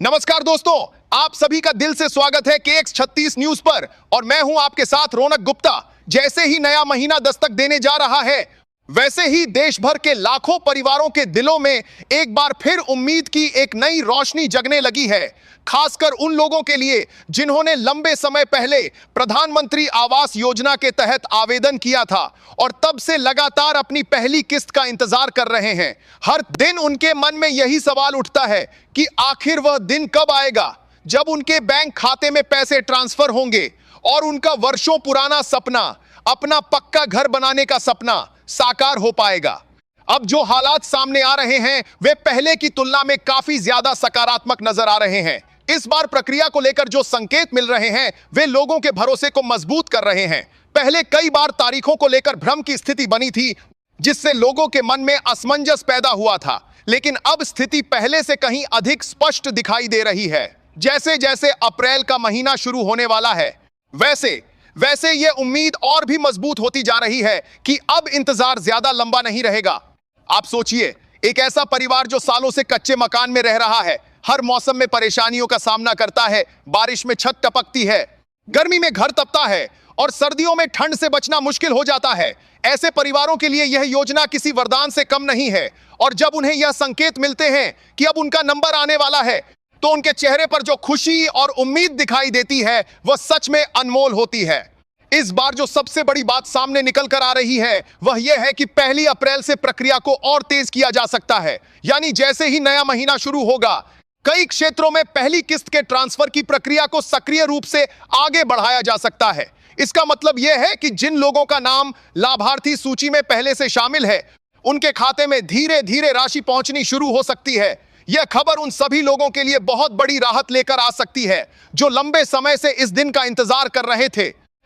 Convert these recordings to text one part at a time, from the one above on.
नमस्कार दोस्तों, आप सभी का दिल से स्वागत है KX 36 न्यूज पर और मैं हूं आपके साथ रौनक गुप्ता। जैसे ही नया महीना दस्तक देने जा रहा है, वैसे ही देश भर के लाखों परिवारों के दिलों में एक बार फिर उम्मीद की एक नई रोशनी जगने लगी है। खासकर उन लोगों के लिए जिन्होंने लंबे समय पहले प्रधानमंत्री आवास योजना के तहत आवेदन किया था और तब से लगातार अपनी पहली किस्त का इंतजार कर रहे हैं। हर दिन उनके मन में यही सवाल उठता है कि आखिर वह दिन कब आएगा जब उनके बैंक खाते में पैसे ट्रांसफर होंगे और उनका वर्षों पुराना सपना, अपना पक्का घर बनाने का सपना साकार हो पाएगा। अब जो हालात सामने आ रहे हैं वे पहले की तुलना में काफी ज्यादा सकारात्मक नजर आ रहे हैं। इस बार प्रक्रिया को लेकर जो संकेत मिल रहे हैं वे लोगों के भरोसे को मजबूत कर रहे हैं। पहले कई बार तारीखों को लेकर भ्रम की स्थिति बनी थी, जिससे लोगों के मन में असमंजस पैदा हुआ था, लेकिन अब स्थिति पहले से कहीं अधिक स्पष्ट दिखाई दे रही है। जैसे जैसे अप्रैल का महीना शुरू होने वाला है, वैसे वैसे ये उम्मीद और भी मजबूत होती जा रही है कि अब इंतजार ज्यादा लंबा नहीं रहेगा। आप सोचिए, एक ऐसा परिवार जो सालों से कच्चे मकान में रह रहा है, हर मौसम में परेशानियों का सामना करता है, बारिश में छत टपकती है, गर्मी में घर तपता है और सर्दियों में ठंड से बचना मुश्किल हो जाता है। ऐसे परिवारों के लिए यह योजना किसी वरदान से कम नहीं है और जब उन्हें यह संकेत मिलते हैं कि अब उनका नंबर आने वाला है, तो उनके चेहरे पर जो खुशी और उम्मीद दिखाई देती है वह सच में अनमोल होती है। इस बार जो सबसे बड़ी बात सामने निकल कर आ रही है वह यह है कि 1 अप्रैल से प्रक्रिया को और तेज किया जा सकता है। यानी जैसे ही नया महीना शुरू होगा, कई क्षेत्रों में पहली किस्त के ट्रांसफर की प्रक्रिया को सक्रिय रूप से आगे बढ़ाया जा सकता है। इसका मतलब यह है कि जिन लोगों का नाम लाभार्थी सूची में पहले से शामिल है, उनके खाते में धीरे धीरे राशि पहुंचनी शुरू हो सकती है। यह खबर उन सभी लोगों के लिए बहुत बड़ी राहत लेकर आ सकती है जो लंबे समय से इस दिन का इंतजार कर रहे थे।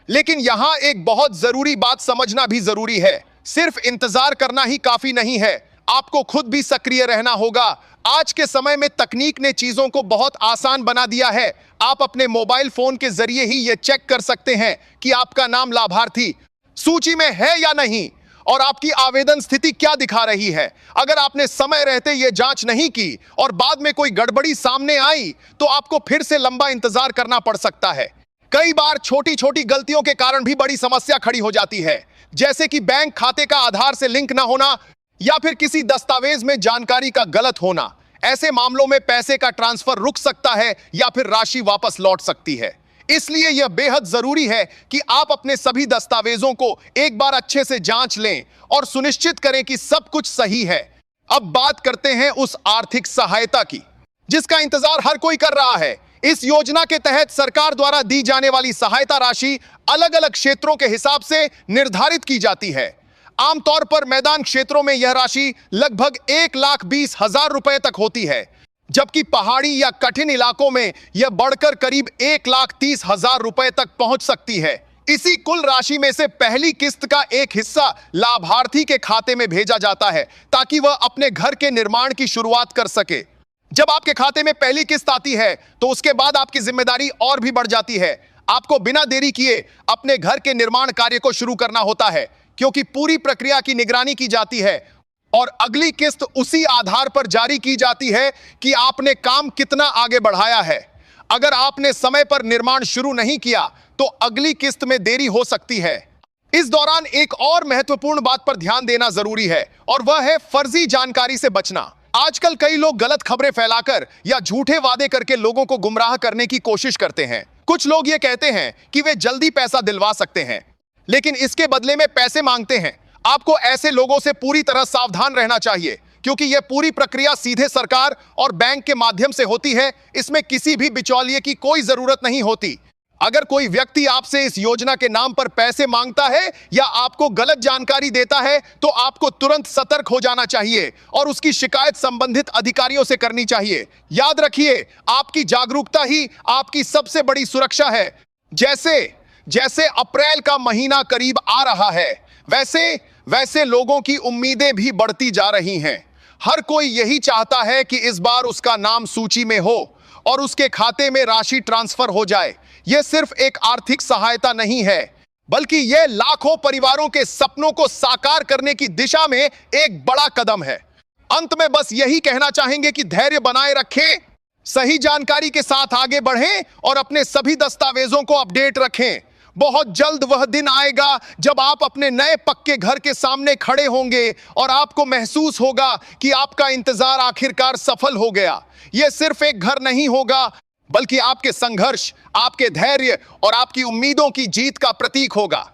लेकिन यहां एक बहुत जरूरी बात समझना भी जरूरी है। सिर्फ इंतजार करना ही काफी नहीं है, आपको खुद भी सक्रिय रहना होगा। आज के समय में तकनीक ने चीजों को बहुत आसान बना दिया है। आप अपने मोबाइल फोन के जरिए ही यह चेक कर सकते हैं कि आपका नाम लाभार्थी सूची में है या नहीं और आपकी आवेदन स्थिति क्या दिखा रही है। अगर आपने समय रहते यह जांच नहीं की और बाद में कोई गड़बड़ी सामने आई, तो आपको फिर से लंबा इंतजार करना पड़ सकता है। कई बार छोटी छोटी गलतियों के कारण भी बड़ी समस्या खड़ी हो जाती है, जैसे कि बैंक खाते का आधार से लिंक ना होना या फिर किसी दस्तावेज में जानकारी का गलत होना। ऐसे मामलों में पैसे का ट्रांसफर रुक सकता है या फिर राशि वापस लौट सकती है। इसलिए यह बेहद जरूरी है कि आप अपने सभी दस्तावेजों को एक बार अच्छे से जांच लें और सुनिश्चित करें कि सब कुछ सही है। अब बात करते हैं उस आर्थिक सहायता की जिसका इंतजार हर कोई कर रहा है। इस योजना के तहत सरकार द्वारा दी जाने वाली सहायता राशि अलग अलग क्षेत्रों के हिसाब से निर्धारित की जाती है। आमतौर पर मैदान क्षेत्रों में यह राशि लगभग 1,20,000 रुपए तक होती है, जबकि पहाड़ी या कठिन इलाकों में यह बढ़कर करीब 1,30,000 रुपए तक पहुंच सकती है। इसी कुल राशि में से पहली किस्त का एक हिस्सा लाभार्थी के खाते में भेजा जाता है ताकि वह अपने घर के निर्माण की शुरुआत कर सके। जब आपके खाते में पहली किस्त आती है तो उसके बाद आपकी जिम्मेदारी और भी बढ़ जाती है। आपको बिना देरी किए अपने घर के निर्माण कार्य को शुरू करना होता है, क्योंकि पूरी प्रक्रिया की निगरानी की जाती है और अगली किस्त उसी आधार पर जारी की जाती है कि आपने काम कितना आगे बढ़ाया है। अगर आपने समय पर निर्माण शुरू नहीं किया तो अगली किस्त में देरी हो सकती है। इस दौरान एक और महत्वपूर्ण बात पर ध्यान देना जरूरी है और वह है फर्जी जानकारी से बचना। आजकल कई लोग गलत खबरें फैलाकर या झूठे वादे करके लोगों को गुमराह करने की कोशिश करते हैं। कुछ लोग ये कहते हैं कि वे जल्दी पैसा दिलवा सकते हैं, लेकिन इसके बदले में पैसे मांगते हैं। आपको ऐसे लोगों से पूरी तरह सावधान रहना चाहिए, क्योंकि यह पूरी प्रक्रिया सीधे सरकार और बैंक के माध्यम से होती है। इसमें किसी भी बिचौलिए की कोई जरूरत नहीं होती। अगर कोई व्यक्ति आपसे इस योजना के नाम पर पैसे मांगता है या आपको गलत जानकारी देता है, तो आपको तुरंत सतर्क हो जाना चाहिए और उसकी शिकायत संबंधित अधिकारियों से करनी चाहिए। याद रखिए, आपकी जागरूकता ही आपकी सबसे बड़ी सुरक्षा है। जैसे जैसे अप्रैल का महीना करीब आ रहा है, वैसे वैसे लोगों की उम्मीदें भी बढ़ती जा रही हैं। हर कोई यही चाहता है कि इस बार उसका नाम सूची में हो और उसके खाते में राशि ट्रांसफर हो जाए। यह सिर्फ एक आर्थिक सहायता नहीं है, बल्कि यह लाखों परिवारों के सपनों को साकार करने की दिशा में एक बड़ा कदम है। अंत में बस यही कहना चाहेंगे कि धैर्य बनाए रखें, सही जानकारी के साथ आगे बढ़ें और अपने सभी दस्तावेजों को अपडेट रखें। बहुत जल्द वह दिन आएगा जब आप अपने नए पक्के घर के सामने खड़े होंगे और आपको महसूस होगा कि आपका इंतजार आखिरकार सफल हो गया। यह सिर्फ एक घर नहीं होगा, बल्कि आपके संघर्ष, आपके धैर्य और आपकी उम्मीदों की जीत का प्रतीक होगा।